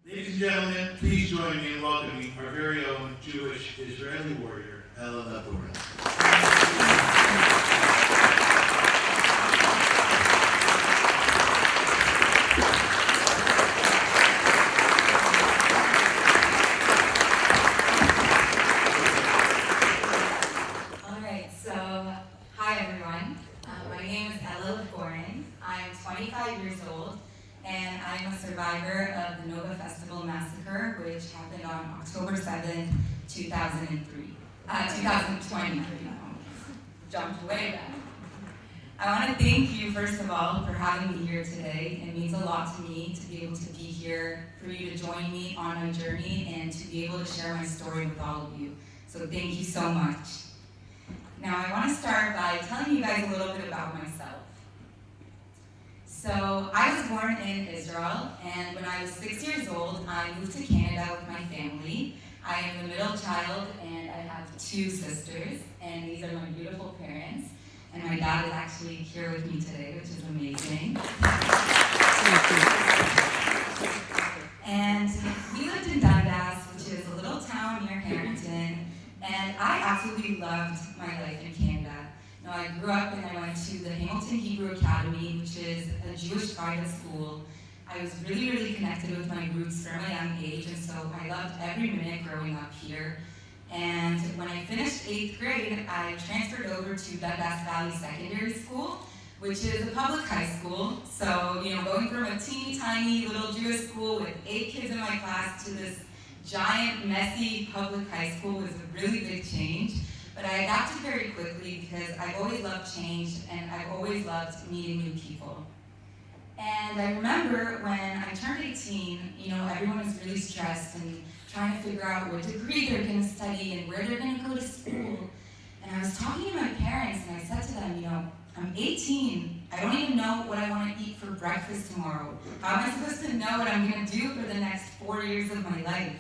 Ladies and gentlemen, please join me in welcoming our very own Jewish Israeli warrior, Ela Levgoren. Hi everyone. My name is Ela Levgoren. I'm 25 years old, and I'm a survivor of the Nova Festival massacre, which happened on October 7th, 2023. Jumped way back. I want to thank you, first of all, for having me here today. It means a lot to me to be able to be here, for you to join me on my journey, and to be able to share my story with all of you. So thank you so much. Now, I want to start by telling you guys a little bit about myself. So, I was born in Israel, and when I was 6 years old, I moved to Canada with my family. I am the middle child, and I have 2 sisters, and these are my beautiful parents. And my dad is actually here with me today, which is amazing. And we lived in Dundas, which is a little town near Hamilton. And I absolutely loved my life in Canada. Now, I grew up and I went to the Hamilton Hebrew Academy, which is a Jewish private school. I was really connected with my roots from a young age, and so I loved every minute growing up here. And when I finished 8th grade, I transferred over to Dundas Valley Secondary School, which is a public high school. So, going from a teeny tiny little Jewish school with 8 kids in my class to this giant, messy public high school was a really big change, but I adapted very quickly because I've always loved change and I've always loved meeting new people. And I remember when I turned 18, everyone was really stressed and trying to figure out what degree they're going to study and where they're going to go to school. And I was talking to my parents and I said to them, I'm 18. I don't even know what I want to eat for breakfast tomorrow. How am I supposed to know what I'm going to do for the next 4 years of my life?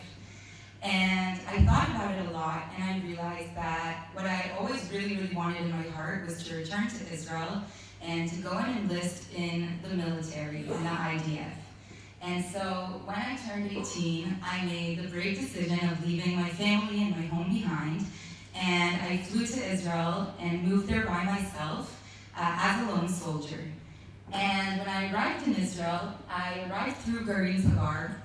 And I thought about it a lot, and I realized that what I always really wanted in my heart was to return to Israel and to go and enlist in the military, in the IDF. And so when I turned 18, I made the brave decision of leaving my family and my home behind, and I flew to Israel and moved there by myself as a lone soldier. And when I arrived in Israel, I arrived through Garin Zagar,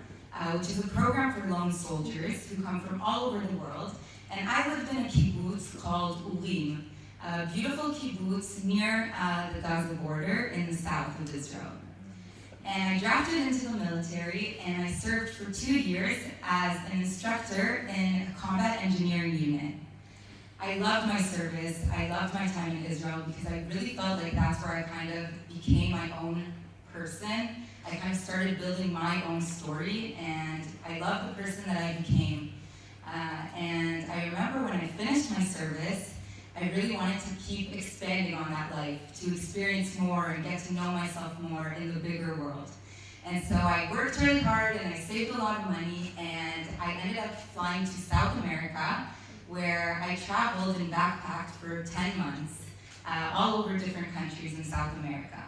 which is a program for lone soldiers who come from all over the world. And I lived in a kibbutz called Ulim, a beautiful kibbutz near the Gaza border in the south of Israel. And I drafted into the military, and I served for 2 years as an instructor in a combat engineering unit. I loved my service. I loved my time in Israel because I really felt like that's where I kind of became my own person. I kind of started building my own story, and I love the person that I became. And I remember when I finished my service, I really wanted to keep expanding on that life, to experience more and get to know myself more in the bigger world. And so I worked really hard, and I saved a lot of money, and I ended up flying to South America, where I traveled and backpacked for 10 months, all over different countries in South America.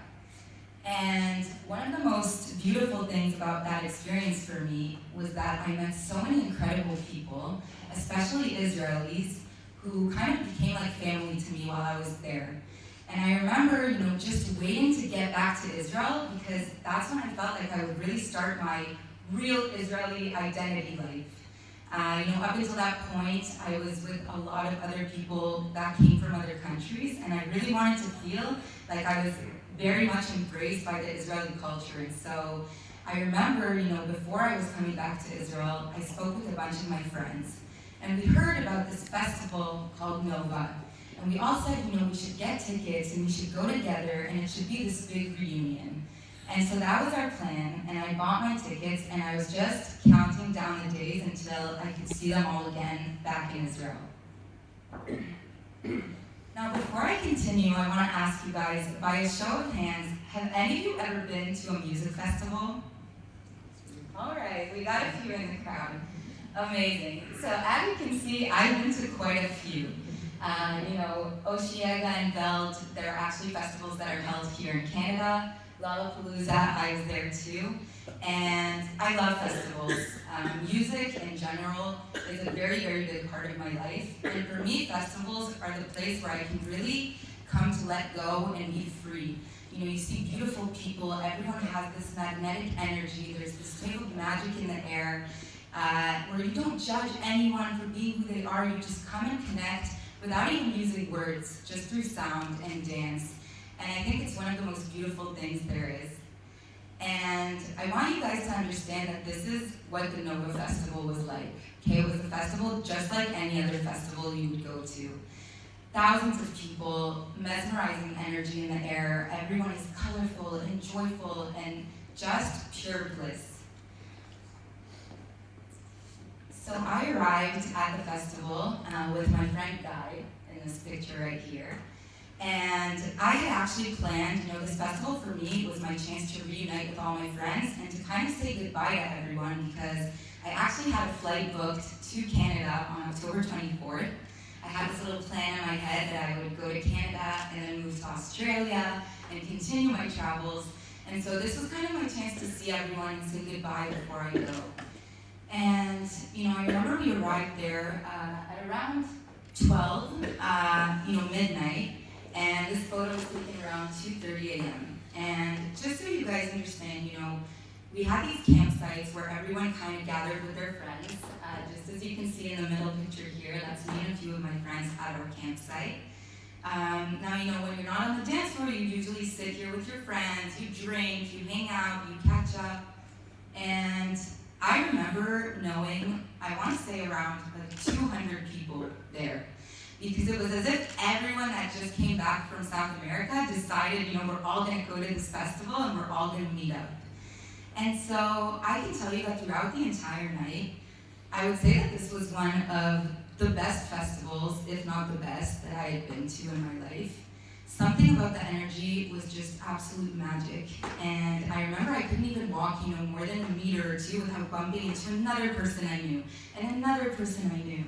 And one of the most beautiful things about that experience for me was that I met so many incredible people, especially Israelis, who kind of became like family to me while I was there. And I remember, just waiting to get back to Israel because that's when I felt like I would really start my real Israeli identity life. Up until that point, I was with a lot of other people that came from other countries, and I really wanted to feel like I was very much embraced by the Israeli culture. And so I remember, before I was coming back to Israel, I spoke with a bunch of my friends. And we heard about this festival called Nova. And we all said, we should get tickets and we should go together and it should be this big reunion. And so that was our plan. And I bought my tickets and I was just counting down the days until I could see them all again back in Israel. Now, before I continue, I want to ask you guys, by a show of hands, have any of you ever been to a music festival? All right, we got a few in the crowd. Amazing. So as you can see, I've been to quite a few. Oshiega and Veld, there are actually festivals that are held here in Canada. Lollapalooza, I was there too. And I love festivals. Music in general is a very, very big part of my life. And for me, festivals are the place where I can really come to let go and be free. You see beautiful people, everyone has this magnetic energy, there's this type of magic in the air, where you don't judge anyone for being who they are, you just come and connect without even using words, just through sound and dance. And I think it's one of the most beautiful things there is. And I want you guys to understand that this is what the Nova Festival was like. Okay, it was a festival just like any other festival you would go to. Thousands of people, mesmerizing energy in the air, everyone is colorful and joyful and just pure bliss. So I arrived at the festival with my friend Guy, in this picture right here. And I had actually planned, this festival for me was my chance to reunite with all my friends and to kind of say goodbye to everyone, because I actually had a flight booked to Canada on October 24th. I had this little plan in my head that I would go to Canada and then move to Australia and continue my travels. And so this was kind of my chance to see everyone and say goodbye before I go. And, I remember we arrived there at around 12, midnight. And this photo was taken around 2:30 a.m. And just so you guys understand, we had these campsites where everyone kind of gathered with their friends. Just as you can see in the middle picture here, that's me and a few of my friends at our campsite. Now, when you're not on the dance floor, you usually sit here with your friends, you drink, you hang out, you catch up. And I remember knowing, I want to say around 200 people there. Because it was as if everyone that just came back from South America decided, we're all going to go to this festival and we're all going to meet up. And so I can tell you that throughout the entire night, I would say that this was one of the best festivals, if not the best, that I had been to in my life. Something about the energy was just absolute magic. And I remember I couldn't even walk, more than a meter or two without bumping into another person I knew, and another person I knew.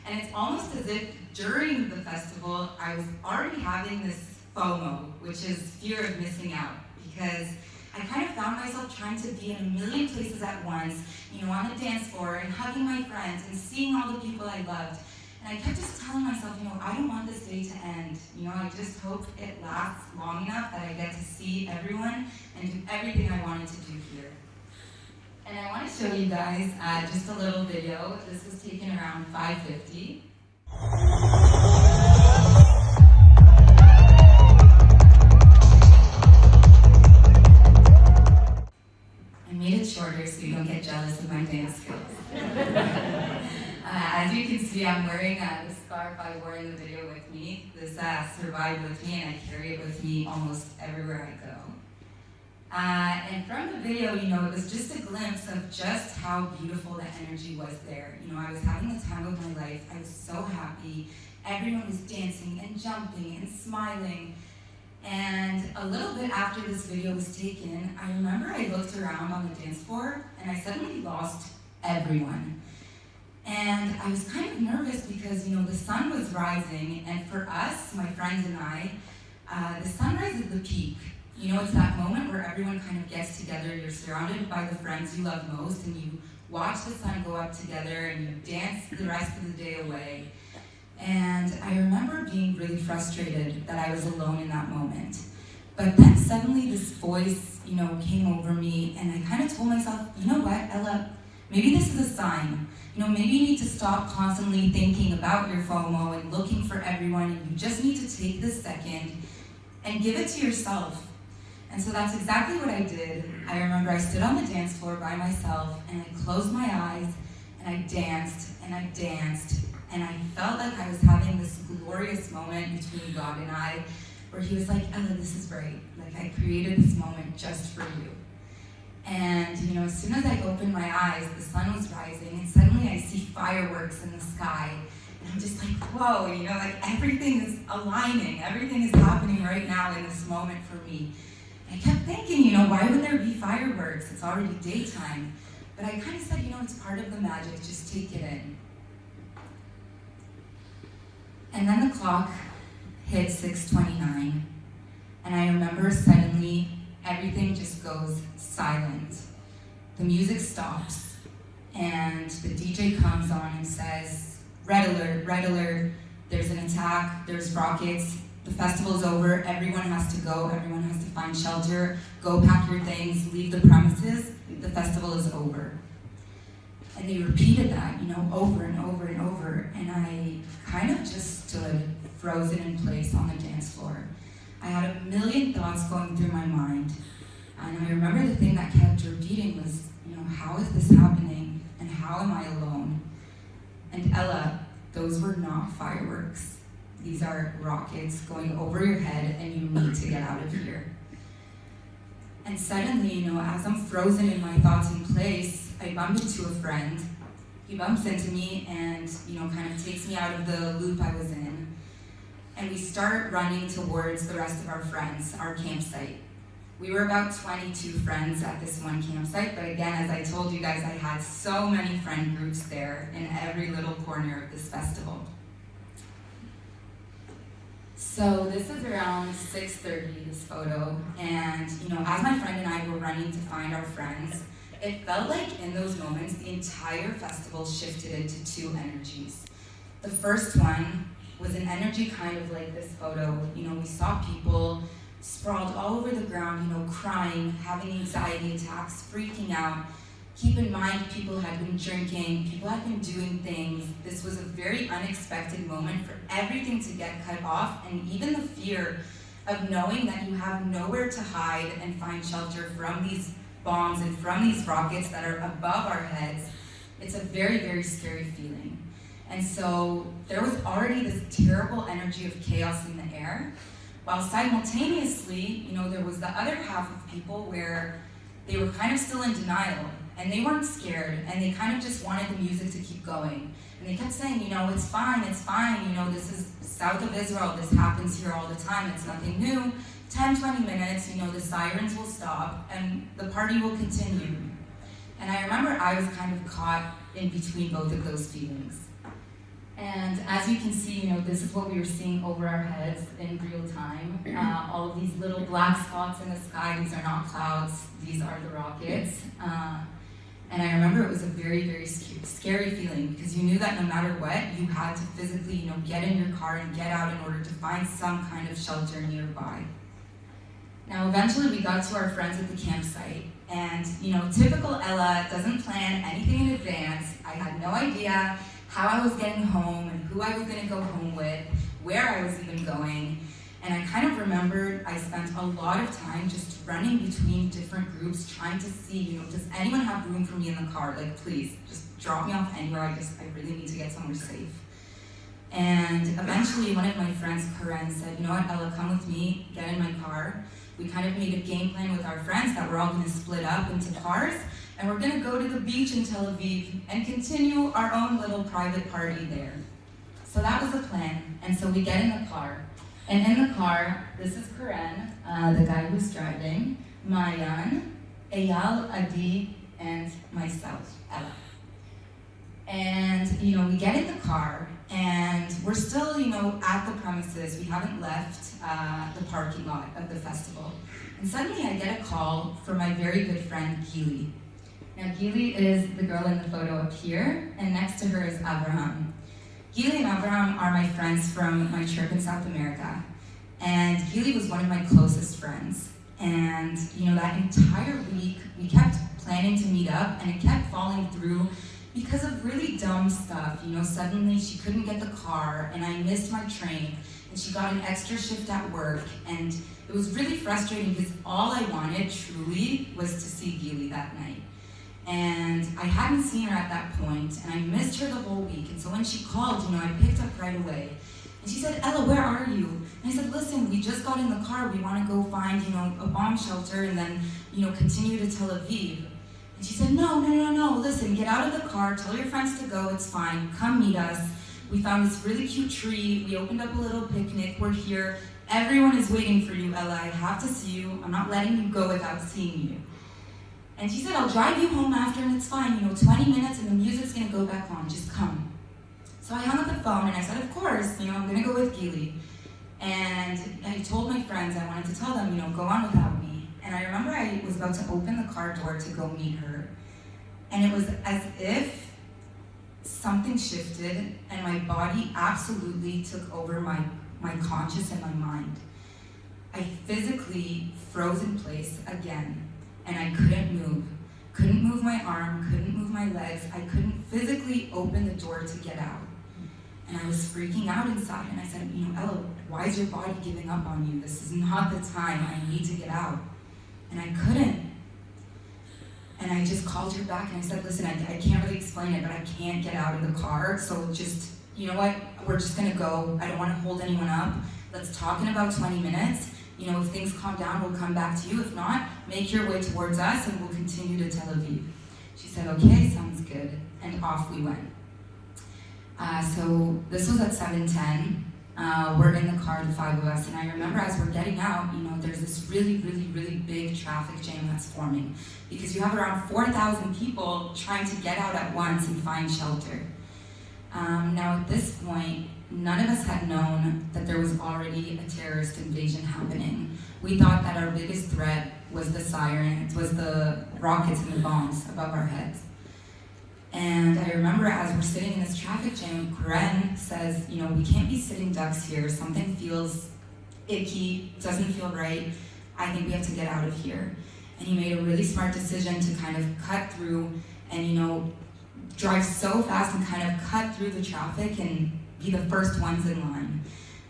And it's almost as if during the festival, I was already having this FOMO, which is fear of missing out, because I kind of found myself trying to be in a million places at once, on the dance floor and hugging my friends and seeing all the people I loved. And I kept just telling myself, I don't want this day to end. I just hope it lasts long enough that I get to see everyone and do everything I wanted to do here. And I want to show you guys just a little video. This was taken around 5:50. I made it shorter so you don't get jealous of my dance skills. As you can see, I'm wearing the scarf I wore in the video with me. This survived with me, and I carry it with me almost everywhere I go. And from the video, it was just a glimpse of just how beautiful the energy was there. I was having the time of my life. I was so happy. Everyone was dancing and jumping and smiling. And a little bit after this video was taken, I remember I looked around on the dance floor and I suddenly lost everyone. And I was kind of nervous because, the sun was rising, and for us, my friends and I, the sunrise is the peak. It's that moment where everyone kind of gets together, you're surrounded by the friends you love most, and you watch the sun go up together, and you dance the rest of the day away. And I remember being really frustrated that I was alone in that moment. But then suddenly this voice, came over me, and I kind of told myself, you know what, Ella, maybe this is a sign. Maybe you need to stop constantly thinking about your FOMO and looking for everyone, and you just need to take this second and give it to yourself. And so that's exactly what I did. I remember I stood on the dance floor by myself, and I closed my eyes, and I danced, and I danced, and I felt like I was having this glorious moment between God and I, where he was like, Ella, this is right. Like, I created this moment just for you. And, as soon as I opened my eyes, the sun was rising, and suddenly I see fireworks in the sky. And I'm just like, whoa, everything is aligning. Everything is happening right now in this moment for me. And I kept thinking, why would there be fireworks? It's already daytime. But I kind of said, it's part of the magic. Just take it in. And then the clock hit 6:29, and I remember suddenly everything just goes silent. The music stops, and the DJ comes on and says, red alert, there's an attack, there's rockets, the festival's over, everyone has to go, everyone has to find shelter, go pack your things, leave the premises, the festival is over. And they repeated that, over and over and over, and I kind of just stood frozen in place on the dance floor. I had a million thoughts going through my mind, and I remember the thing that kept repeating was, how is this happening, and how am I alone? And Ella, those were not fireworks. These are rockets going over your head, and you need to get out of here. And suddenly, as I'm frozen in my thoughts in place, I bump into a friend. He bumps into me and, kind of takes me out of the loop I was in. And we start running towards the rest of our friends, our campsite. We were about 22 friends at this one campsite, but again, as I told you guys, I had so many friend groups there in every little corner of this festival. So this is around 6:30, this photo, and as my friend and I were running to find our friends, it felt like in those moments, the entire festival shifted into two energies. The first one was an energy kind of like this photo. We saw people sprawled all over the ground, crying, having anxiety attacks, freaking out. Keep in mind, people had been drinking, people had been doing things. This was a very unexpected moment for everything to get cut off, and even the fear of knowing that you have nowhere to hide and find shelter from these bombs and from these rockets that are above our heads. It's a very, very scary feeling. And so there was already this terrible energy of chaos in the air, while simultaneously, there was the other half of people where they were kind of still in denial, and they weren't scared, and they kind of just wanted the music to keep going. And they kept saying, it's fine, this is south of Israel, this happens here all the time, it's nothing new. 10, 20 minutes, the sirens will stop, and the party will continue. And I remember I was kind of caught in between both of those feelings. And as you can see, this is what we were seeing over our heads in real time. All of these little black spots in the sky, these are not clouds, these are the rockets. And I remember it was a very, very scary feeling, because you knew that no matter what, you had to physically, get in your car and get out in order to find some kind of shelter nearby. Now, eventually we got to our friends at the campsite, and, typical Ella doesn't plan anything in advance. I had no idea how I was getting home and who I was going to go home with, where I was even going. And I kind of remembered I spent a lot of time just running between different groups, trying to see, does anyone have room for me in the car? Like, please, just drop me off anywhere. I really need to get somewhere safe. And eventually one of my friends, Karen, said, Ella, come with me, get in my car. We kind of made a game plan with our friends that we're all going to split up into cars, and we're going to go to the beach in Tel Aviv and continue our own little private party there. So that was the plan. And so we get in the car. And in the car, this is Karen, the guy who's driving, Mayan, Eyal, Adi, and myself, Ella. And, we get in the car, and we're still, at the premises. We haven't left the parking lot of the festival. And suddenly I get a call from my very good friend, Gili. Now, Gili is the girl in the photo up here, and next to her is Abraham. Gili and Abraham are my friends from my trip in South America. And Gili was one of my closest friends. And, that entire week, we kept planning to meet up, and it kept falling through because of really dumb stuff. Suddenly she couldn't get the car, and I missed my train, and she got an extra shift at work, and it was really frustrating because all I wanted, truly, was to see Gili that night. And I hadn't seen her at that point, and I missed her the whole week. And so when she called, I picked up right away. And she said, Ella, where are you? And I said, listen, we just got in the car. We want to go find, a bomb shelter and then, continue to Tel Aviv. And she said, no, listen, get out of the car, tell your friends to go, it's fine, come meet us. We found this really cute tree, we opened up a little picnic, we're here. Everyone is waiting for you, Ella, I have to see you. I'm not letting you go without seeing you. And she said, I'll drive you home after and it's fine, 20 minutes and the music's gonna go back on, just come. So I hung up the phone and I said, of course, I'm gonna go with Gili. And I told my friends I wanted to tell them, go on without me. And I remember I was about to open the car door to go meet her. And it was as if something shifted and my body absolutely took over my conscious and my mind. I physically froze in place again, and I couldn't move. Couldn't move my arm, couldn't move my legs. I couldn't physically open the door to get out. And I was freaking out inside, and I said, Ella, why is your body giving up on you? This is not the time. I need to get out. And I couldn't. And I just called her back and I said, listen, I can't really explain it, but I can't get out of the car. So just, you know what? We're just gonna go. I don't wanna hold anyone up. Let's talk in about 20 minutes. If things calm down, we'll come back to you. If not, make your way towards us and we'll continue to Tel Aviv. She said, okay, sounds good. And off we went. So this was at 7:10. We're in the car, the five of us, and I remember as we're getting out, there's this really, really, really big traffic jam that's forming because you have around 4,000 people trying to get out at once and find shelter. Now at this point, none of us had known that there was already a terrorist invasion happening. We thought that our biggest threat was the sirens, was the rockets and the bombs above our heads. And I remember as we're sitting in this traffic jam, Karen says, we can't be sitting ducks here. Something feels icky, doesn't feel right. I think we have to get out of here. And he made a really smart decision to kind of cut through and, drive so fast and kind of cut through the traffic and be the first ones in line.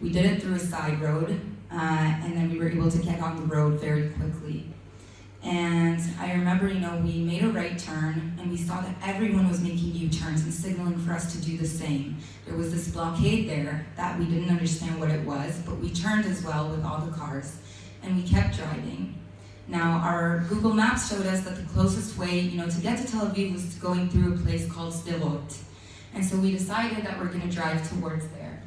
We did it through a side road, and then we were able to get on the road very quickly. And I remember, we made a right turn and we saw that everyone was making U-turns and signaling for us to do the same. There was this blockade there that we didn't understand what it was, but we turned as well with all the cars and we kept driving. Now, our Google Maps showed us that the closest way, to get to Tel Aviv was going through a place called Sderot. And so we decided that we're going to drive towards there.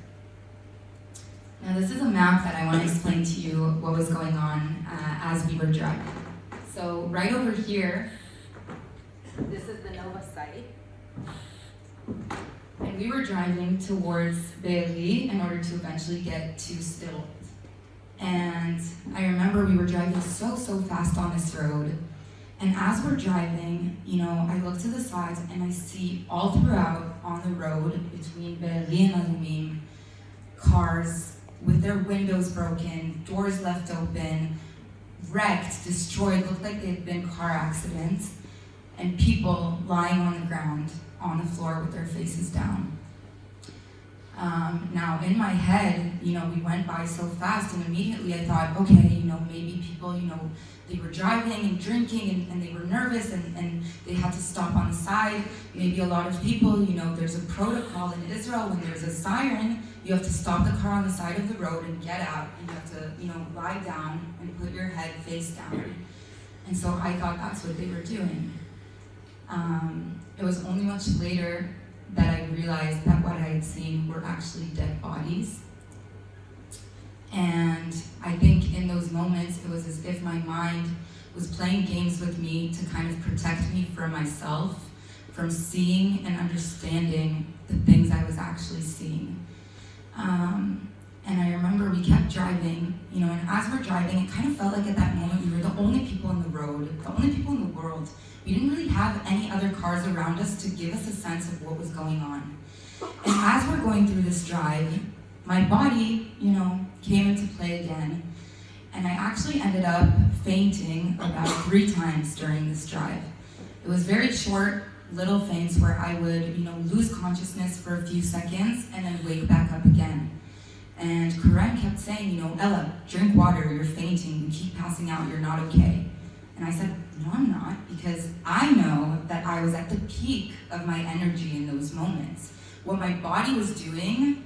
Now, this is a map that I want to explain to you what was going on as we were driving. So right over here, this is the Nova site. And we were driving towards Be'eri in order to eventually get to Sderot. And I remember we were driving so fast on this road. And as we're driving, I look to the sides and I see all throughout on the road between Be'eri and Adumim, cars with their windows broken, doors left open, wrecked, destroyed, looked like they had been car accidents, and people lying on the ground, on the floor with their faces down. Now, in my head, we went by so fast, and immediately I thought, okay, maybe people, they were driving and drinking, and they were nervous, and they had to stop on the side. Maybe a lot of people, there's a protocol in Israel when there's a siren, you have to stop the car on the side of the road and get out, and you have to, lie down and put your head face down. And so I thought that's what they were doing. It was only much later that I realized that what I had seen were actually dead bodies. And I think in those moments, it was as if my mind was playing games with me to kind of protect me from myself, from seeing and understanding the things I was actually seeing. And I remember we kept driving, and as we're driving, it kind of felt like at that moment we were the only people on the road, the only people in the world. We didn't really have any other cars around us to give us a sense of what was going on. And as we're going through this drive, my body, came into play again. And I actually ended up fainting about 3 times during this drive. It was very short, little faints where I would, lose consciousness for a few seconds and then wake back up again. And Karen kept saying, Ella, drink water, you're fainting, you keep passing out, you're not okay. And I said, no, I'm not, because I know that I was at the peak of my energy in those moments. What my body was doing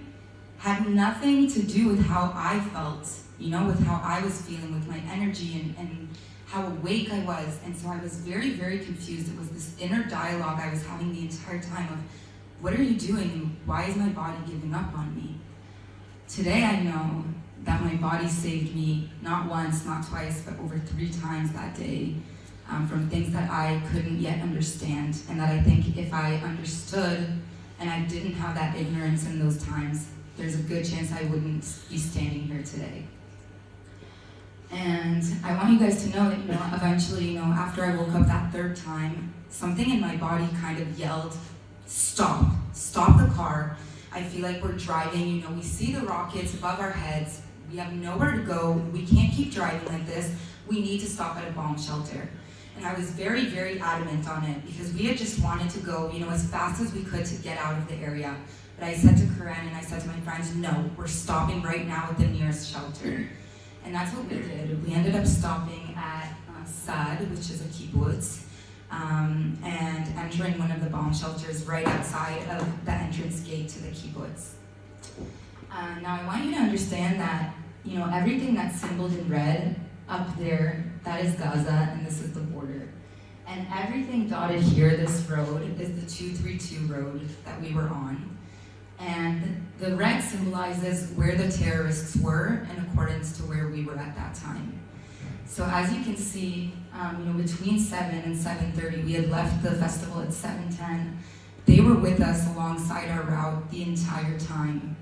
had nothing to do with how I felt, with how I was feeling, with my energy and how awake I was. And so I was very, very confused. It was this inner dialogue I was having the entire time of, what are you doing and why is my body giving up on me? Today I know that my body saved me not once, not twice, but over 3 times that day from things that I couldn't yet understand, and that I think if I understood and I didn't have that ignorance in those times, there's a good chance I wouldn't be standing here today. And I want you guys to know that, eventually, after I woke up that third time, something in my body kind of yelled, stop the car. I feel like we're driving, we see the rockets above our heads. We have nowhere to go. We can't keep driving like this. We need to stop at a bomb shelter. And I was very, very adamant on it because we had just wanted to go, as fast as we could to get out of the area. But I said to Karen and I said to my friends, no, we're stopping right now at the nearest shelter. And that's what we did. We ended up stopping at Sad, which is a kibbutz, and entering one of the bomb shelters right outside of the entrance gate to the kibbutz. Now I want you to understand that, everything that's symboled in red up there, that is Gaza, and this is the border. And everything dotted here, this road, is the 232 road that we were on. And the red symbolizes where the terrorists were in accordance to where we were at that time. So as you can see, between 7 and 7:30, we had left the festival at 7:10. They were with us alongside our route the entire time.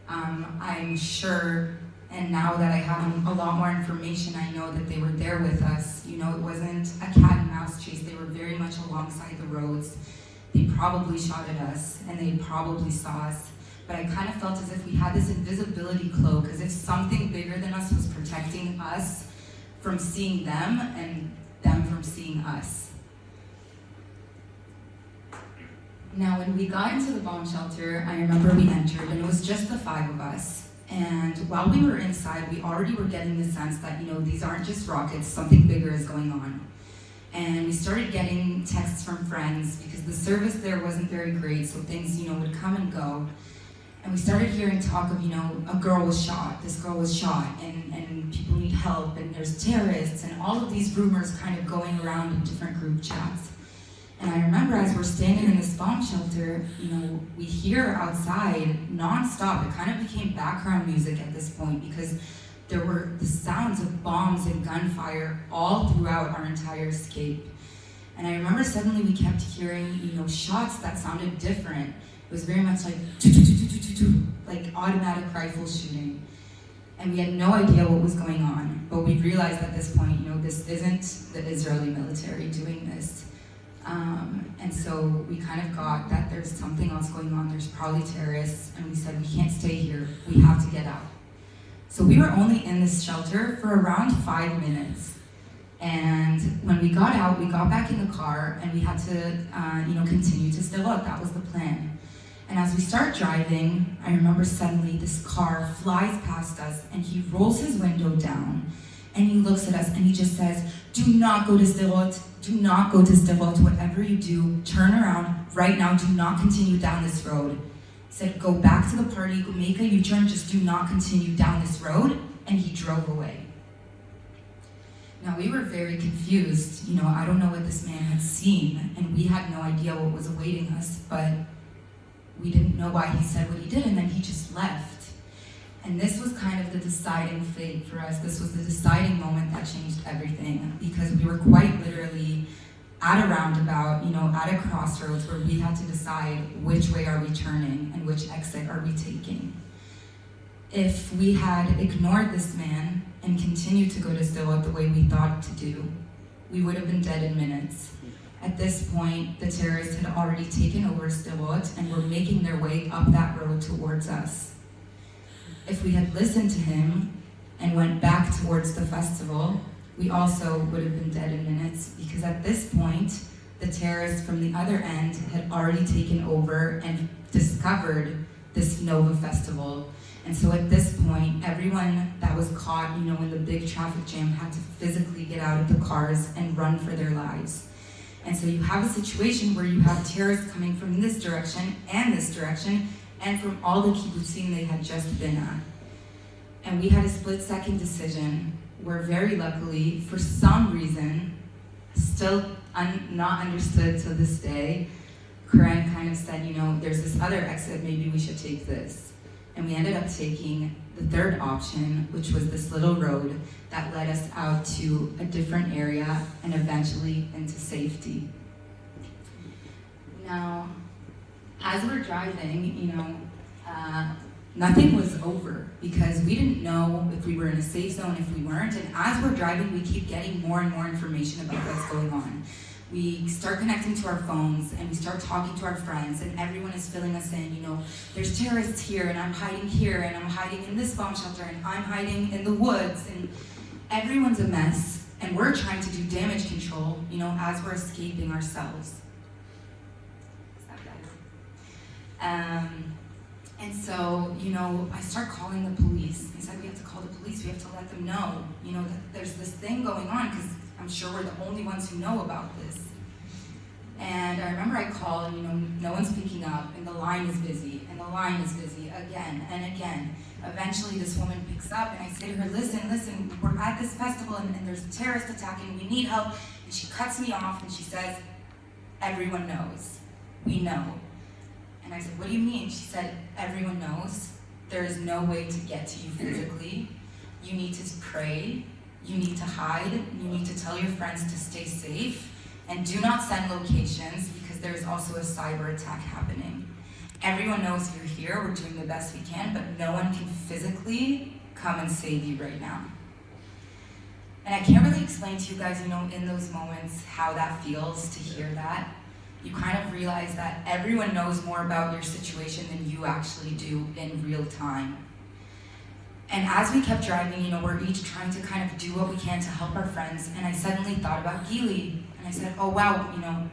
I'm sure, and now that I have a lot more information, I know that they were there with us. It wasn't a cat and mouse chase. They were very much alongside the roads. They probably shot at us, and they probably saw us. But I kind of felt as if we had this invisibility cloak, as if something bigger than us was protecting us from seeing them and them from seeing us. Now, when we got into the bomb shelter, I remember we entered, and it was just the 5 of us. And while we were inside, we already were getting the sense that, these aren't just rockets, something bigger is going on. And we started getting texts from friends because the service there wasn't very great, so things, would come and go. And we started hearing talk of, a girl was shot, this girl was shot, and people need help, and there's terrorists, and all of these rumors kind of going around in different group chats. And I remember as we're standing in this bomb shelter, we hear outside nonstop. It kind of became background music at this point because there were the sounds of bombs and gunfire all throughout our entire escape. And I remember suddenly we kept hearing, shots that sounded different. It was very much like, like automatic rifle shooting. And we had no idea what was going on. But we realized at this point, this isn't the Israeli military doing this. And so we kind of got that there's something else going on. There's probably terrorists. And we said, we can't stay here. We have to get out. So we were only in this shelter for around 5 minutes. And when we got out, we got back in the car and we had to, continue to still out. That was the plan. And as we start driving, I remember suddenly this car flies past us and he rolls his window down and he looks at us and he just says, do not go to Sderot, do not go to Sderot, whatever you do, turn around right now, do not continue down this road. He said, go back to the party, go make a U-turn, just do not continue down this road, and he drove away. Now we were very confused, I don't know what this man had seen, and we had no idea what was awaiting us, but we didn't know why he said what he did, and then he just left. And this was kind of the deciding fate for us. This was the deciding moment that changed everything, because we were quite literally at a roundabout, at a crossroads where we had to decide which way are we turning and which exit are we taking. If we had ignored this man and continued to go to Sderot the way we thought to do, we would have been dead in minutes. At this point, the terrorists had already taken over Sderot and were making their way up that road towards us. If we had listened to him and went back towards the festival, we also would have been dead in minutes, because at this point, the terrorists from the other end had already taken over and discovered this Nova festival. And so at this point, everyone that was caught, in the big traffic jam had to physically get out of the cars and run for their lives. And so you have a situation where you have terrorists coming from this direction, and from all the kibbutzim they had just been at. And we had a split-second decision where, very luckily, for some reason, still not understood to this day, Karen kind of said, there's this other exit, maybe we should take this. And we ended up taking the third option, which was this little road that led us out to a different area and eventually into safety. Now, as we're driving, nothing was over because we didn't know if we were in a safe zone, if we weren't. And as we're driving, we keep getting more and more information about what's going on. We start connecting to our phones and we start talking to our friends, and everyone is filling us in. There's terrorists here, and I'm hiding here, and I'm hiding in this bomb shelter, and I'm hiding in the woods, and everyone's a mess. And we're trying to do damage control, as we're escaping ourselves. And so, I start calling the police. I said, we have to call the police. We have to let them know, that there's this thing going on, because I'm sure we're the only ones who know about this. And I remember I call, and no one's picking up, and the line is busy, and the line is busy again and again. Eventually this woman picks up, and I say to her, listen, we're at this festival, and there's a terrorist attack, and we need help. And she cuts me off, and she says, everyone knows. We know. And I said, what do you mean? She said, everyone knows. There is no way to get to you physically. You need to pray. You need to hide. You need to tell your friends to stay safe. And do not send locations, because there's also a cyber attack happening. Everyone knows you're here. We're doing the best we can, but no one can physically come and save you right now. And I can't really explain to you guys, in those moments, how that feels to hear that. You kind of realize that everyone knows more about your situation than you actually do in real time. And as we kept driving, we're each trying to kind of do what we can to help our friends. And I suddenly thought about Gili. And I said, oh wow,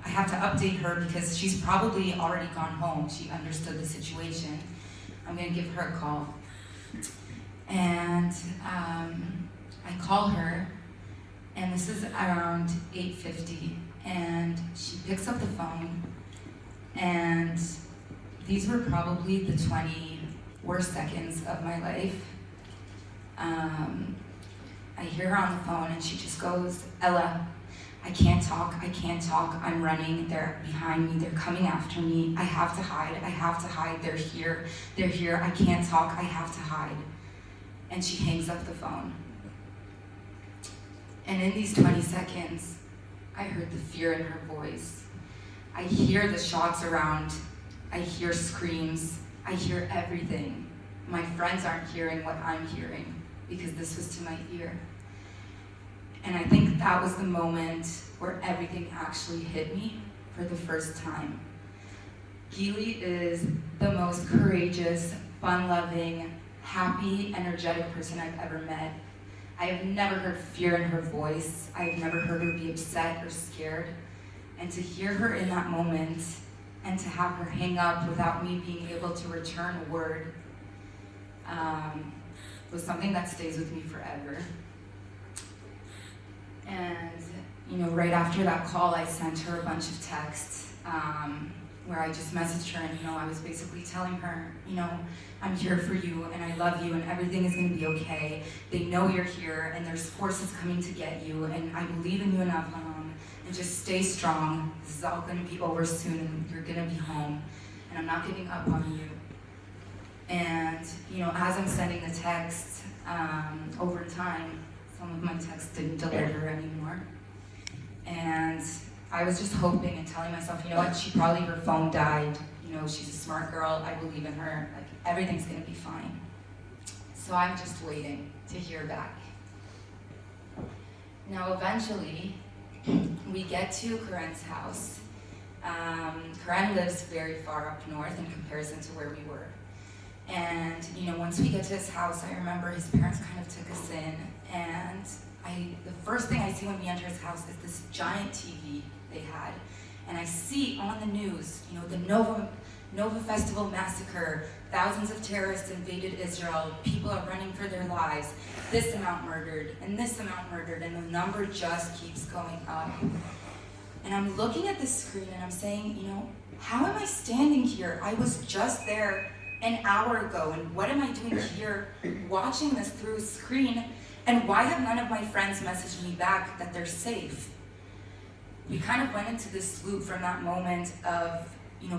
I have to update her because she's probably already gone home. She understood the situation. I'm gonna give her a call. And I call her, and this is around 8:50. And she picks up the phone, and these were probably the 20 worst seconds of my life. I hear her on the phone, and she just goes, Ella, I can't talk, I'm running, they're behind me, they're coming after me, I have to hide, they're here, I can't talk, I have to hide. And she hangs up the phone. And in these 20 seconds, I heard the fear in her voice. I hear the shots around. I hear screams. I hear everything. My friends aren't hearing what I'm hearing because this was to my ear. And I think that was the moment where everything actually hit me for the first time. Gili is the most courageous, fun-loving, happy, energetic person I've ever met. I have never heard fear in her voice. I have never heard her be upset or scared. And to hear her in that moment, and to have her hang up without me being able to return a word, was something that stays with me forever. And right after that call, I sent her a bunch of texts where I just messaged her, and I was basically telling her, I'm here for you, and I love you, and everything is going to be okay. They know you're here, and there's forces coming to get you, and I believe in you enough, and just stay strong. This is all going to be over soon, and you're going to be home, and I'm not giving up on you. And as I'm sending the texts, over time, some of my texts didn't deliver anymore, and I was just hoping and telling myself, her phone died. She's a smart girl. I believe in her. Everything's gonna be fine. So I'm just waiting to hear back. Now, eventually, we get to Karen's house. Karen lives very far up north in comparison to where we were. And, once we get to his house, I remember his parents kind of took us in, and the first thing I see when we enter his house is this giant TV they had. And I see on the news, the Nova Festival massacre, thousands of terrorists invaded Israel, people are running for their lives, this amount murdered, and this amount murdered, and the number just keeps going up. And I'm looking at this screen and I'm saying, how am I standing here? I was just there an hour ago, and what am I doing here watching this through a screen? And why have none of my friends messaged me back that they're safe? We kind of went into this loop from that moment of,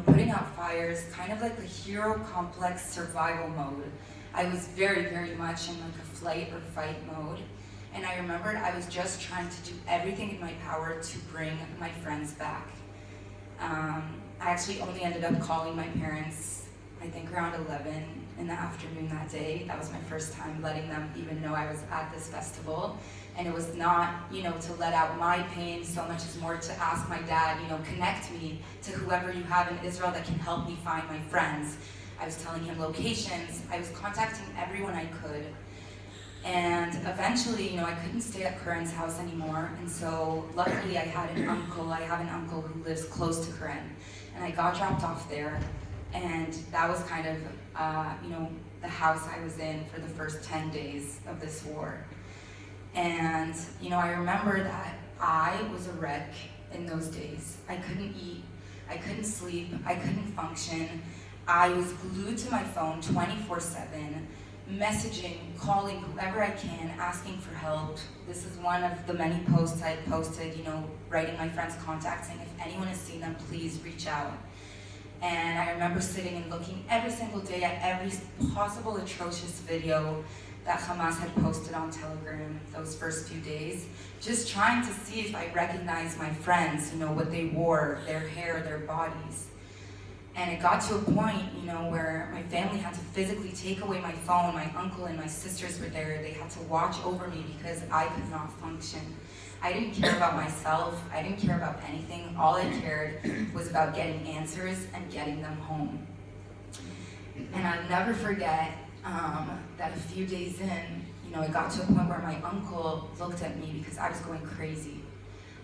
putting out fires, kind of like the hero complex survival mode. I was very, very much in a flight or fight mode. And I remembered I was just trying to do everything in my power to bring my friends back. I actually only ended up calling my parents, I think around 11 in the afternoon that day. That was my first time letting them even know I was at this festival. And it was not, to let out my pain so much as more to ask my dad, connect me to whoever you have in Israel that can help me find my friends. I was telling him locations. I was contacting everyone I could. And eventually, I couldn't stay at Corinne's house anymore. And so luckily I have an uncle who lives close to Corinne. And I got dropped off there. And that was kind of, the house I was in for the first 10 days of this war. And, I remember that I was a wreck in those days. I couldn't eat, I couldn't sleep, I couldn't function. I was glued to my phone 24/7, messaging, calling whoever I can, asking for help. This is one of the many posts I had posted, writing my friends' contacts, saying if anyone has seen them, please reach out. And I remember sitting and looking every single day at every possible atrocious video that Hamas had posted on Telegram those first few days, just trying to see if I recognized my friends, what they wore, their hair, their bodies. And it got to a point, where my family had to physically take away my phone. My uncle and my sisters were there. They had to watch over me because I could not function. I didn't care about myself. I didn't care about anything. All I cared was about getting answers and getting them home. And I'll never forget that a few days in, it got to a point where my uncle looked at me because I was going crazy.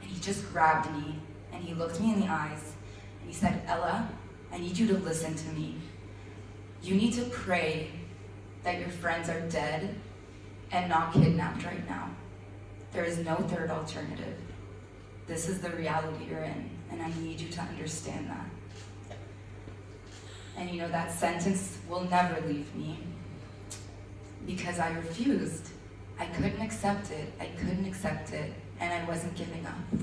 And he just grabbed me and he looked me in the eyes and he said, Ella, I need you to listen to me. You need to pray that your friends are dead and not kidnapped right now. There is no third alternative. This is the reality you're in, and I need you to understand that. And that sentence will never leave me because I refused. I couldn't accept it, and I wasn't giving up.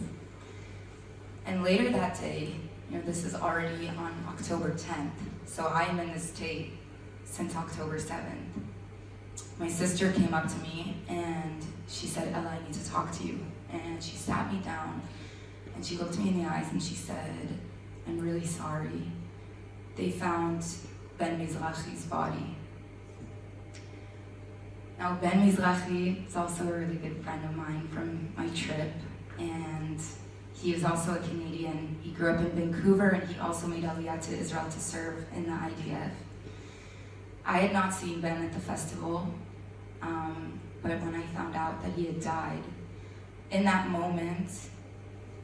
And later that day, this is already on October 10th, so I am in this state since October 7th. My sister came up to me and she said, Ella, I need to talk to you. And she sat me down and she looked me in the eyes and she said, I'm really sorry. They found Ben Mizrahi's body. Now, Ben Mizrahi is also a really good friend of mine from my trip, and he is also a Canadian. He grew up in Vancouver, and he also made Aliyah to Israel to serve in the IDF. I had not seen Ben at the festival, but when I found out that he had died, in that moment,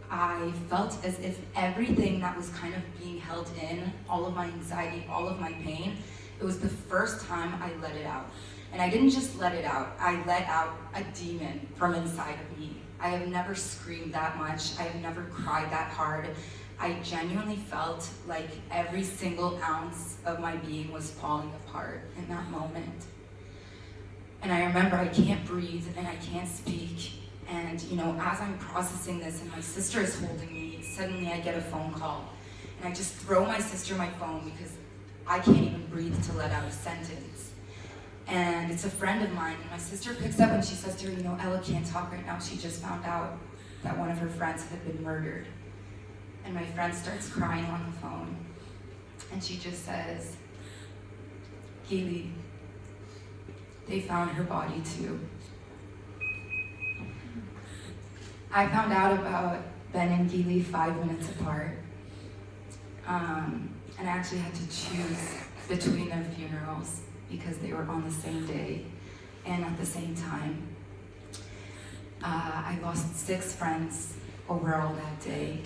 I felt as if everything that was kind of being held in, all of my anxiety, all of my pain, it was the first time I let it out. And I didn't just let it out, I let out a demon from inside of me. I have never screamed that much, I have never cried that hard. I genuinely felt like every single ounce of my being was falling apart in that moment. And I remember I can't breathe and I can't speak. And as I'm processing this and my sister is holding me, suddenly I get a phone call. And I just throw my sister my phone because I can't even breathe to let out a sentence. And it's a friend of mine, and my sister picks up and she says to her, Ella can't talk right now. She just found out that one of her friends had been murdered. And my friend starts crying on the phone. And she just says, Gili, they found her body too. I found out about Ben and Gili 5 minutes apart. And I actually had to choose between their funerals because they were on the same day and at the same time. I lost 6 friends overall that day.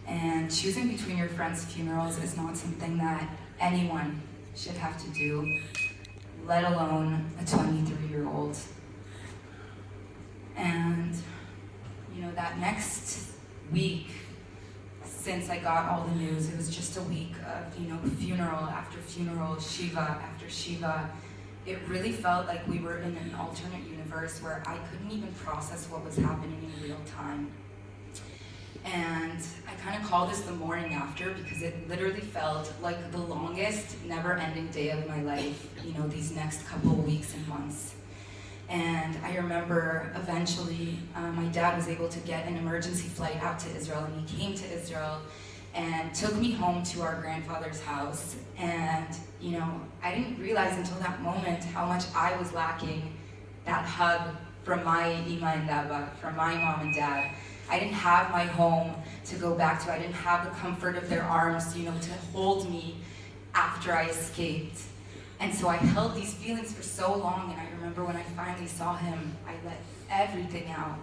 And choosing between your friends' funerals is not something that anyone should have to do, let alone a 23-year-old. And that next week, since I got all the news, it was just a week of, funeral after funeral, shiva after shiva. It really felt like we were in an alternate universe where I couldn't even process what was happening in real time. And I kind of call this the morning after because it literally felt like the longest, never-ending day of my life, these next couple of weeks and months. And I remember eventually my dad was able to get an emergency flight out to Israel, and he came to Israel, and took me home to our grandfather's house. And, I didn't realize until that moment how much I was lacking that hug from my Ima and Daba, from my mom and dad. I didn't have my home to go back to. I didn't have the comfort of their arms, to hold me after I escaped. And so I held these feelings for so long, and I remember when I finally saw him, I let everything out.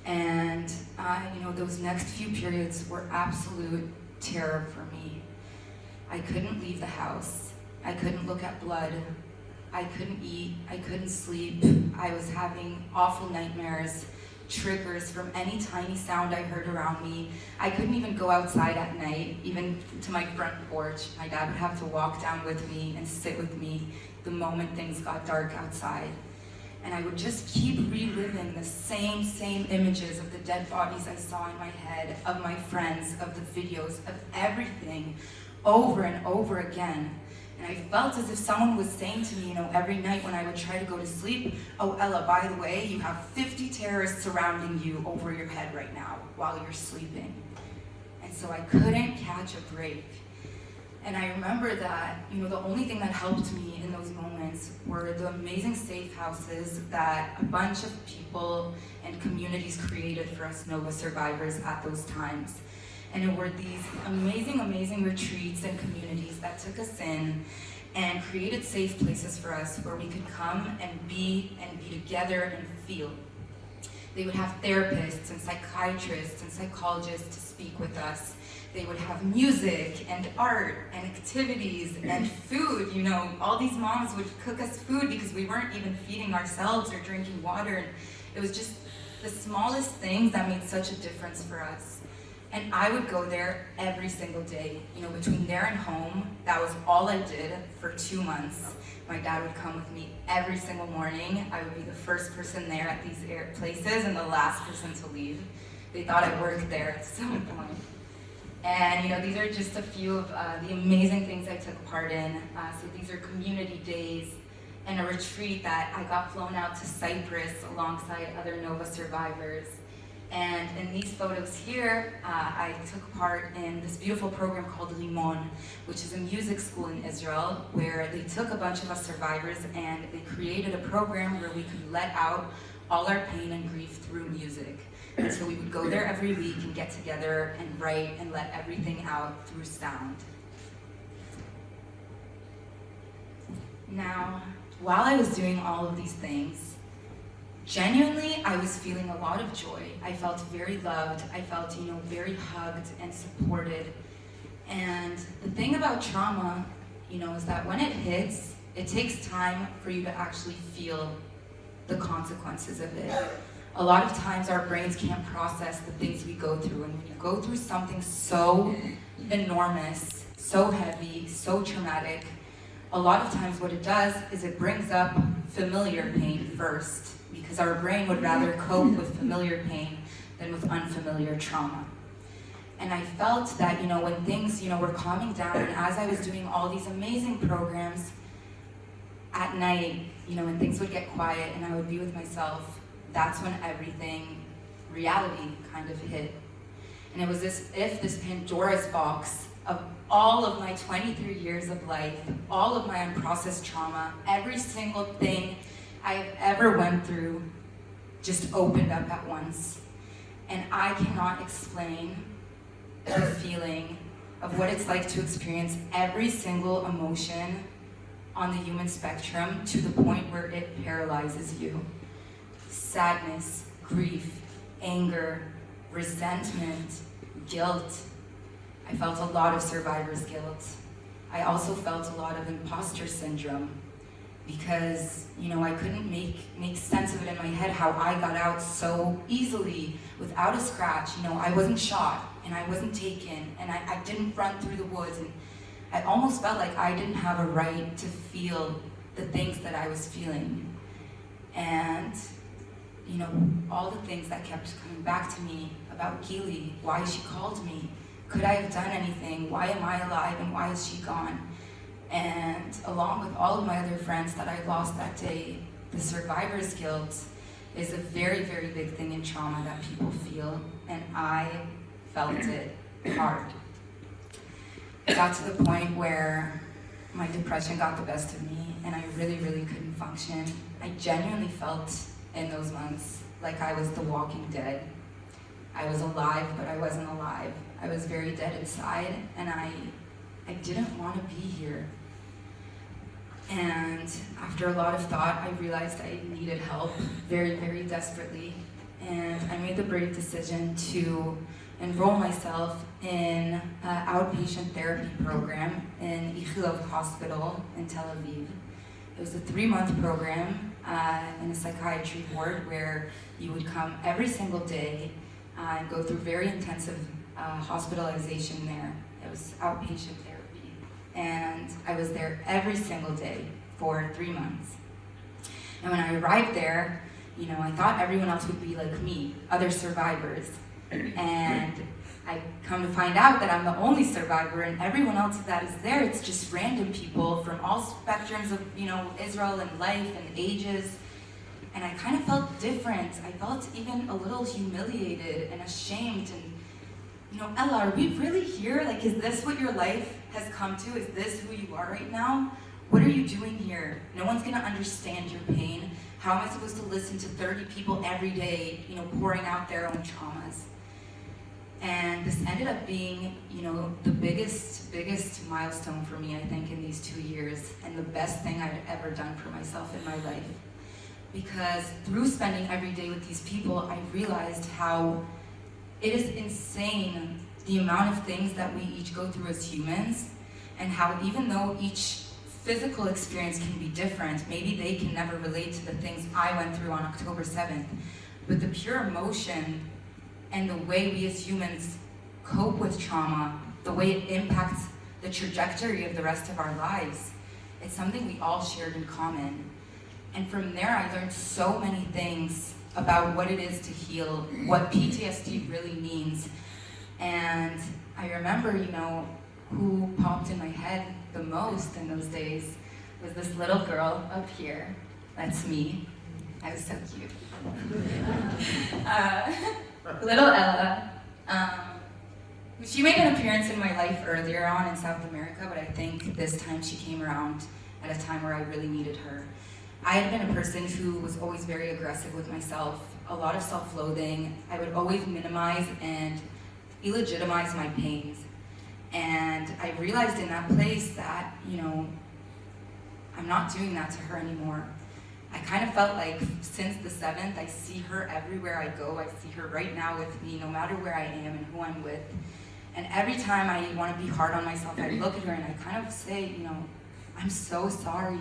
And, those next few periods were absolute terror for me. I couldn't leave the house. I couldn't look at blood. I couldn't eat. I couldn't sleep. I was having awful nightmares, triggers from any tiny sound I heard around me. I couldn't even go outside at night, even to my front porch. My dad would have to walk down with me and sit with me the moment things got dark outside. And I would just keep reliving the same images of the dead bodies I saw in my head, of my friends, of the videos, of everything, over and over again. And I felt as if someone was saying to me, every night when I would try to go to sleep, "Oh, Ella, by the way, you have 50 terrorists surrounding you over your head right now while you're sleeping." And so I couldn't catch a break. And I remember that, the only thing that helped me in those moments were the amazing safe houses that a bunch of people and communities created for us Nova survivors at those times. And it were these amazing retreats and communities that took us in and created safe places for us where we could come and be together and feel. They would have therapists and psychiatrists and psychologists to speak with us. They would have music and art and activities and food. All these moms would cook us food because we weren't even feeding ourselves or drinking water. And it was just the smallest things that made such a difference for us. And I would go there every single day. Between there and home, that was all I did for 2 months. My dad would come with me every single morning. I would be the first person there at these places and the last person to leave. They thought I worked there at some point. And these are just a few of the amazing things I took part in. So these are community days and a retreat that I got flown out to Cyprus alongside other Nova survivors. And in these photos here, I took part in this beautiful program called Limon, which is a music school in Israel, where they took a bunch of us survivors and they created a program where we could let out all our pain and grief through music. And so we would go there every week and get together and write and let everything out through sound. Now, while I was doing all of these things, genuinely, I was feeling a lot of joy. I felt very loved. I felt, very hugged and supported. And the thing about trauma, is that when it hits, it takes time for you to actually feel the consequences of it. A lot of times our brains can't process the things we go through. And when you go through something so enormous, so heavy, so traumatic, a lot of times what it does is it brings up familiar pain first, because our brain would rather cope with familiar pain than with unfamiliar trauma. And I felt that, when things, were calming down, and as I was doing all these amazing programs, at night, when things would get quiet and I would be with myself, that's when reality kind of hit. And it was as if this Pandora's box of all of my 23 years of life, all of my unprocessed trauma, every single thing I have ever went through just opened up at once. And I cannot explain the feeling of what it's like to experience every single emotion on the human spectrum to the point where it paralyzes you. Sadness, grief, anger, resentment, guilt. I felt a lot of survivor's guilt. I also felt a lot of imposter syndrome because, I couldn't make sense of it in my head how I got out so easily without a scratch. I wasn't shot and I wasn't taken and I didn't run through the woods, and I almost felt like I didn't have a right to feel the things that I was feeling. And all the things that kept coming back to me about Gili, why she called me, could I have done anything, why am I alive and why is she gone? And along with all of my other friends that I lost that day, the survivor's guilt is a very, very big thing in trauma that people feel, and I felt it hard. it got to the point where my depression got the best of me, and I really, really couldn't function. I genuinely felt in those months like I was the walking dead. I was alive, but I wasn't alive. I was very dead inside, and I didn't want to be here. And after a lot of thought, I realized I needed help very, very desperately. And I made the brave decision to enroll myself in an outpatient therapy program in Ela Levgoren Hospital in Tel Aviv. It was a 3-month program in a psychiatry ward where you would come every single day and go through very intensive hospitalization there. It was outpatient therapy. And I was there every single day for 3 months. And when I arrived there, I thought everyone else would be like me, other survivors. And I come to find out that I'm the only survivor, and everyone else that is there, it's just random people from all spectrums of, Israel and life and ages. And I kind of felt different. I felt even a little humiliated and ashamed. And, Ella, are we really here? Like, is this what your life has come to? Is this who you are right now? What are you doing here? No one's gonna understand your pain. How am I supposed to listen to 30 people every day, pouring out their own traumas? And this ended up being, the biggest milestone for me, I think, in these 2 years, and the best thing I'd ever done for myself in my life. Because through spending every day with these people, I realized how it is insane the amount of things that we each go through as humans, and how even though each physical experience can be different, maybe they can never relate to the things I went through on October 7th, but the pure emotion and the way we as humans cope with trauma, the way it impacts the trajectory of the rest of our lives, it's something we all shared in common. And from there, I learned so many things about what it is to heal, what PTSD really means. And I remember, who popped in my head the most in those days was this little girl up here. That's me. I was so cute. Little Ella. She made an appearance in my life earlier on in South America, but I think this time she came around at a time where I really needed her. I had been a person who was always very aggressive with myself, a lot of self-loathing. I would always minimize and illegitimize my pains. And I realized in that place that, I'm not doing that to her anymore. I kind of felt like since the 7th, I see her everywhere I go. I see her right now with me, no matter where I am and who I'm with. And every time I want to be hard on myself, I look at her and I kind of say, I'm so sorry.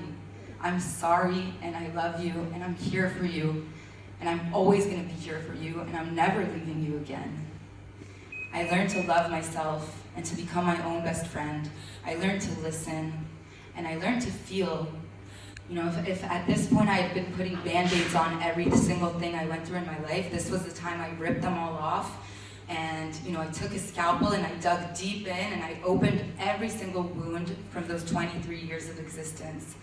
I'm sorry, and I love you, and I'm here for you, and I'm always going to be here for you, and I'm never leaving you again. I learned to love myself and to become my own best friend. I learned to listen, and I learned to feel. If at this point I had been putting Band-Aids on every single thing I went through in my life, this was the time I ripped them all off. And, I took a scalpel and I dug deep in and I opened every single wound from those 23 years of existence.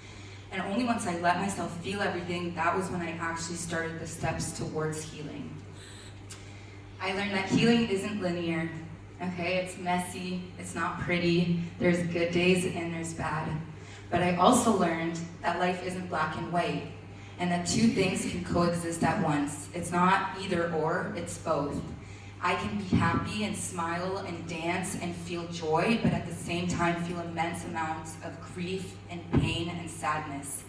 And only once I let myself feel everything, that was when I actually started the steps towards healing. I learned that healing isn't linear, okay? It's messy, it's not pretty, there's good days and there's bad. But I also learned that life isn't black and white, and that two things can coexist at once. It's not either or, it's both. I can be happy and smile and dance and feel joy, but at the same time feel immense amounts of grief and pain and sadness.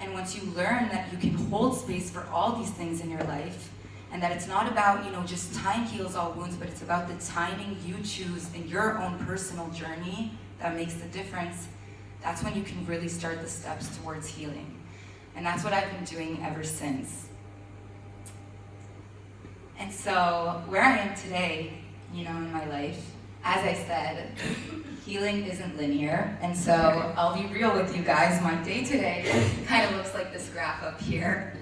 And once you learn that you can hold space for all these things in your life, and that it's not about, just time heals all wounds, but it's about the timing you choose in your own personal journey that makes the difference, that's when you can really start the steps towards healing. And that's what I've been doing ever since. And so, where I am today, in my life, as I said, healing isn't linear. And so, I'll be real with you guys. My day-to-day kind of looks like this graph up here.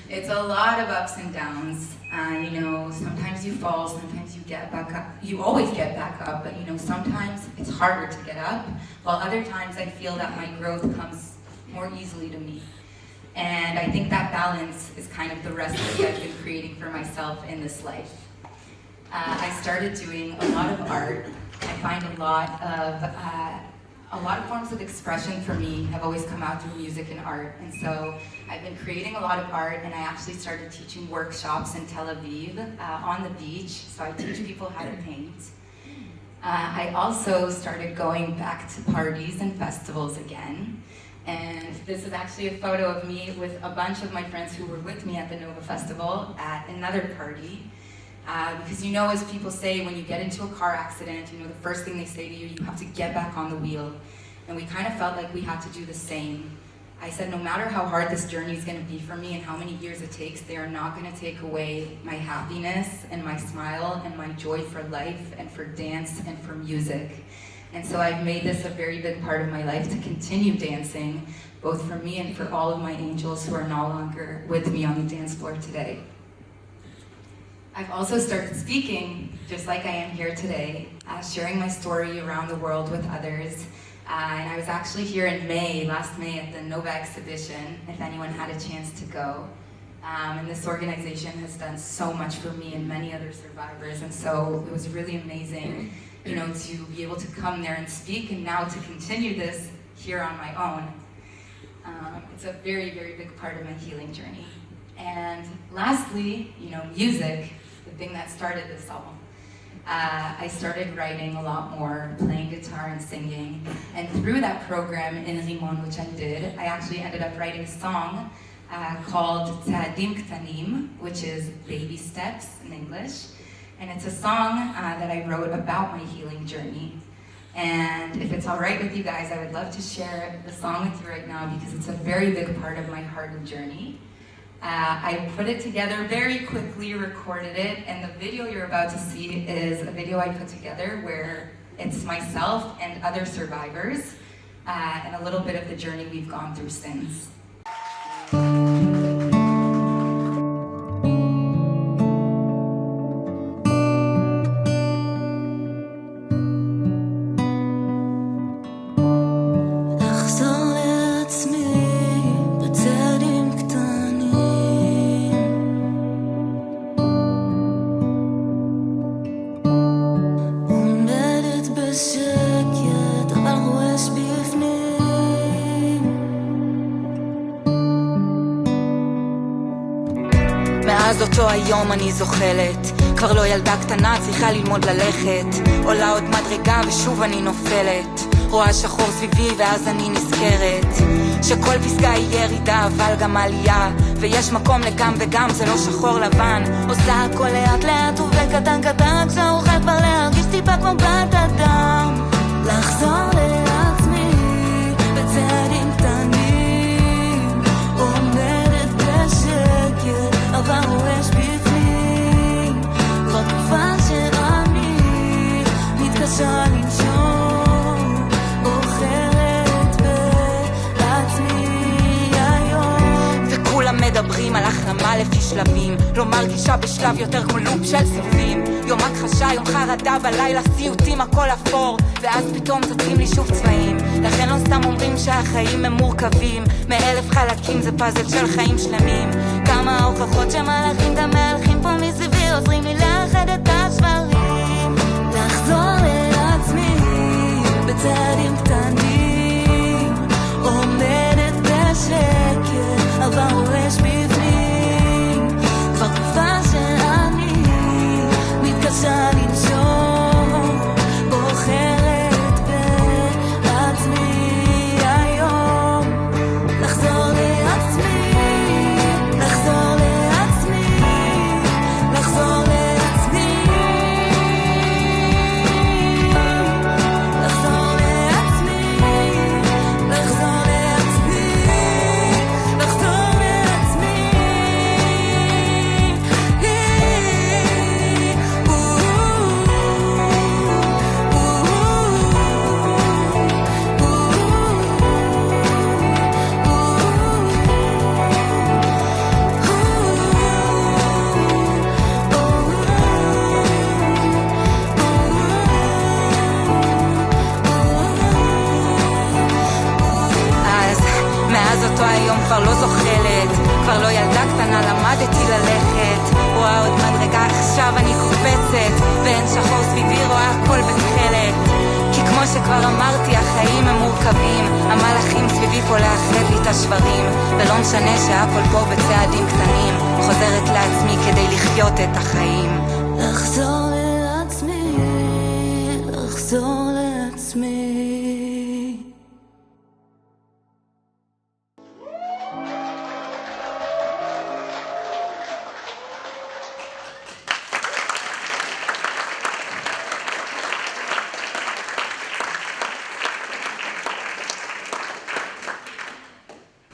It's a lot of ups and downs. Sometimes you fall, sometimes you get back up. You always get back up, but sometimes it's harder to get up, while other times I feel that my growth comes more easily to me. And I think that balance is kind of the recipe I've been creating for myself in this life. I started doing a lot of art. I find a lot of forms of expression for me have always come out through music and art. And so I've been creating a lot of art, and I actually started teaching workshops in Tel Aviv on the beach. So I teach people how to paint. I also started going back to parties and festivals again. And this is actually a photo of me with a bunch of my friends who were with me at the Nova Festival at another party. Because you know, as people say, when you get into a car accident, you know, the first thing they say to you, you have to get back on the wheel. And we kind of felt like we had to do the same. I said, no matter how hard this journey is going to be for me and how many years it takes, they are not going to take away my happiness and my smile and my joy for life and for dance and for music. And so I've made this a very big part of my life to continue dancing, both for me and for all of my angels who are no longer with me on the dance floor today. I've also started speaking, just like I am here today, sharing my story around the world with others. And I was actually here in last May at the Nova exhibition, if anyone had a chance to go. And this organization has done so much for me and many other survivors, and so it was really amazing, you know, to be able to come there and speak, and now to continue this here on my own. It's a very, very big part of my healing journey. And lastly, you know, music, the thing that started this all. I started writing a lot more, playing guitar and singing, and through that program in Rimon, which I did, I actually ended up writing a song called Tzadim Ktanim, which is baby steps in English, and it's a song that I wrote about my healing journey. And if it's all right with you guys, I would love to share the song with you right now because it's a very big part of my heart and journey. I put it together very quickly, recorded it, and the video you're about to see is a video I put together where it's myself and other survivors, and a little bit of the journey we've gone through since. מאז אותו היום אני זוחלת, כבר לא ילדה קטנה, צריכה ללמוד ללכת, עולה עוד מדרגה ושוב אני נופלת, רואה שחור סביבי ואז אני נזכרת שכל פסגה היא ירידה אבל גם עלייה, ויש מקום לגם וגם, זה לא שחור לבן, עושה הכל לאט לאט ובקטן קטן, כשאוכל כבר להרגיש טיפה כמו בת אדם, לחזור לעצמי בצעדים קטנים, עומדת בשקט אבל רועש בפנים, כבר תקופה שאני מתקשה לנשום, בוחרת בעצמי היום, וכולם מדברים על החלמה לפי שלבים, לא מרגישה בשלב יותר כמו לופ של סיבובים, יום הכחשה, יום חרדה, בלילה סיוטים, הכל אפור, ואז פתאום צצים לי שוב צבעים, לכן לא סתם אומרים שהחיים הם מורכבים, מאלף חלקים זה פאזל של חיים שלמים, כמה הוכחות שמלאכים גם מהלכים פה מסביבי, עוזרים לי לאחד את השברים, לחזור לעצמי בצעדים קטנים, עומדת בשקט אבל רועש בפנים, כבר תקופה שאני מתקשה לנשום, בוחרת בעצמי היום, לחזור לעצמי, לחזור לעצמי, לחזור לעצמי כבר אמרתי, החיים הם מורכבים, המלאכים סביבי פה לאחד לי את השברים, ולא משנה שהכל פה בצעדים קטנים, חוזרת לעצמי כדי לחיות את החיים. לחזור לעצמי, לחזור לעצמי.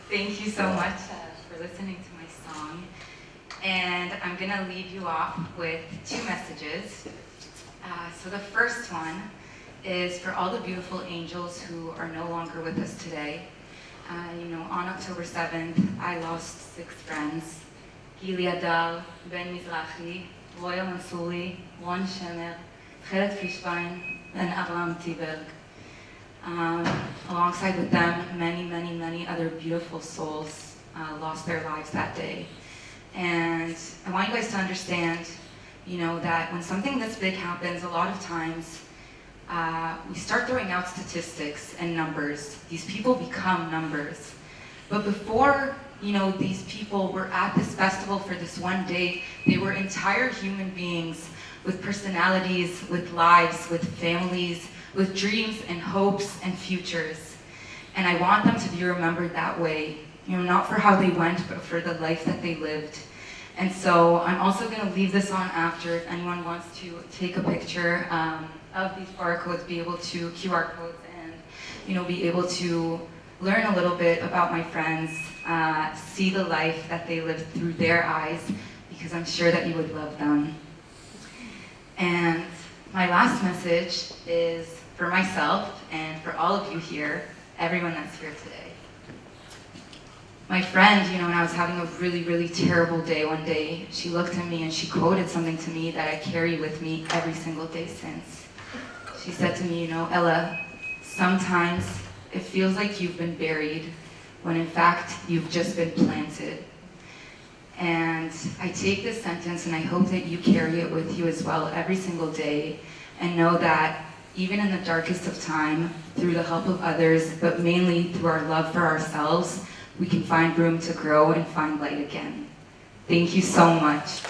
Thank you so much for listening to my song. And I'm going to leave you off with two messages. So the first one is for all the beautiful angels who are no longer with us today. On October 7th, I lost 6 friends. Gili Adal, Ben Mizrahi, Roya Mansouri, Ron Shemer, Chelet Fishbein, and Abraham Tiberg. Alongside with them, many other beautiful souls lost their lives that day. And I want you guys to understand, that when something this big happens, a lot of times we start throwing out statistics and numbers. These people become numbers. But before, these people were at this festival for this one day, they were entire human beings with personalities, with lives, with families, with dreams and hopes and futures. And I want them to be remembered that way, not for how they went, but for the life that they lived. And so I'm also going to leave this on after if anyone wants to take a picture of these barcodes, be able to, QR codes, and be able to learn a little bit about my friends, see the life that they lived through their eyes, because I'm sure that you would love them. And my last message is for myself and for all of you here, everyone that's here today. My friend, when I was having a really terrible day one day, she looked at me and she quoted something to me that I carry with me every single day since. She said to me, Ella, sometimes it feels like you've been buried when in fact you've just been planted. And I take this sentence and I hope that you carry it with you as well every single day, and know that even in the darkest of time, through the help of others, but mainly through our love for ourselves, we can find room to grow and find light again. Thank you so much.